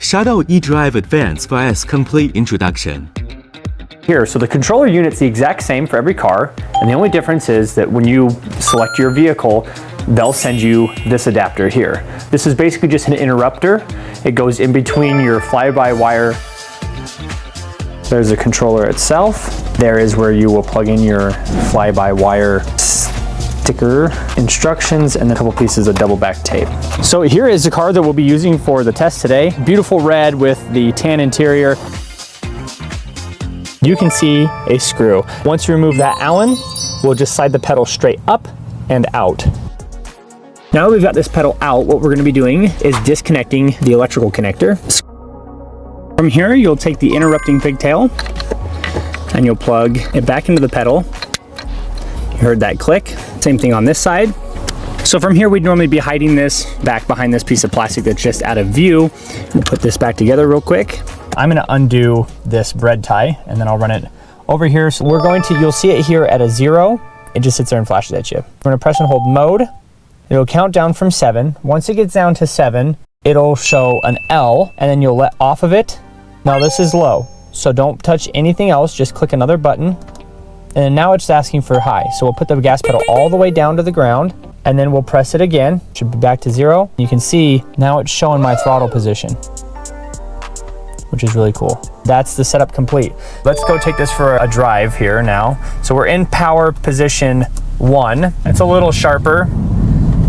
Shadow eDrive Advance vs complete introduction. Here, so the controller unit's the exact same for every car, and the only difference is that when you select your vehicle, they'll send you this adapter here. This is basically just an interrupter. It goes in between your fly-by-wire. There's the controller itself. There is where you will plug in your fly-by-wire sticker instructions and a couple pieces of double back tape. So here is the car that we'll be using for the test today. Beautiful red with the tan interior. You can see a screw. Once you remove that Allen, we'll just slide the pedal straight up and out. Now that we've got this pedal out, what we're going to be doing is disconnecting the electrical connector. From here, you'll take the interrupting pigtail and you'll plug it back into the pedal. You heard that click. Same thing on this side. So from here, we'd normally be hiding this back behind this piece of plastic that's just out of view. We'll put this back together real quick. I'm gonna undo this bread tie and then I'll run it over here. So you'll see it here at a 0. It just sits there and flashes at you. We're gonna press and hold mode. It'll count down from 7. Once it gets down to 7, it'll show an L and then you'll let off of it. Now this is low, so don't touch anything else, just click another button. And now it's asking for high. So we'll put the gas pedal all the way down to the ground and then we'll press it again. It should be back to 0. You can see now it's showing my throttle position, which is really cool. That's the setup complete. Let's go take this for a drive here now. So we're in power position 1. It's a little sharper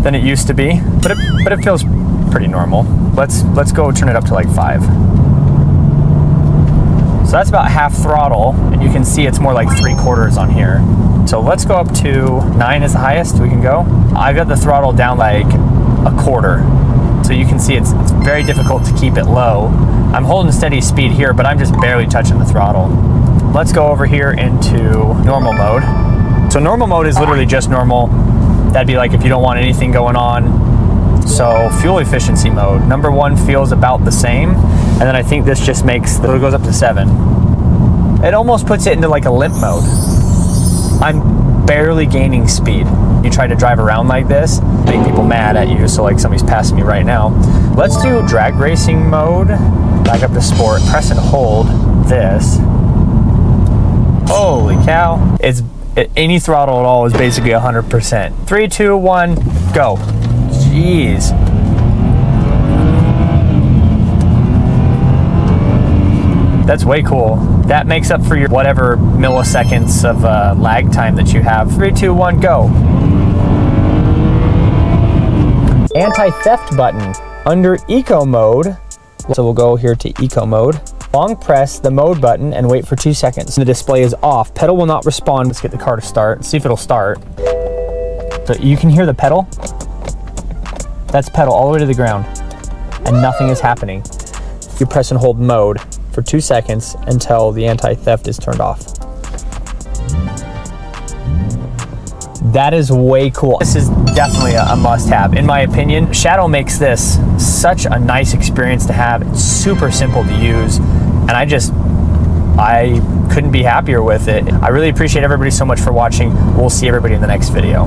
than it used to be, but it feels pretty normal. Let's go turn it up to like 5. So that's about half throttle, and you can see it's more like 3/4 on here. So let's go up to 9 is the highest we can go. I've got the throttle down like 1/4. So you can see it's very difficult to keep it low. I'm holding steady speed here, but I'm just barely touching the throttle. Let's go over here into normal mode. So normal mode is literally just normal. That'd be like if you don't want anything going on. So fuel efficiency mode, number 1 feels about the same. And then I think this just makes, it goes up to 7. It almost puts it into like a limp mode. I'm barely gaining speed. You try to drive around like this, make people mad at you, so like somebody's passing me right now. Let's do drag racing mode, back up to sport, press and hold this. Holy cow. Any throttle at all is basically 100%. 3, 2, 1, go. Jeez. That's way cool. That makes up for your whatever milliseconds of lag time that you have. 3, 2, 1, go. Anti-theft button under eco mode. So we'll go here to eco mode. Long press the mode button and wait for 2 seconds. The display is off. Pedal will not respond. Let's get the car to start. See if it'll start. So you can hear the pedal. That's pedal all the way to the ground and nothing is happening. You press and hold mode for 2 seconds until the anti-theft is turned off. That is way cool. This is definitely a must-have. In my opinion, Shadow makes this such a nice experience to have. It's super simple to use, and I couldn't be happier with it. I really appreciate everybody so much for watching. We'll see everybody in the next video.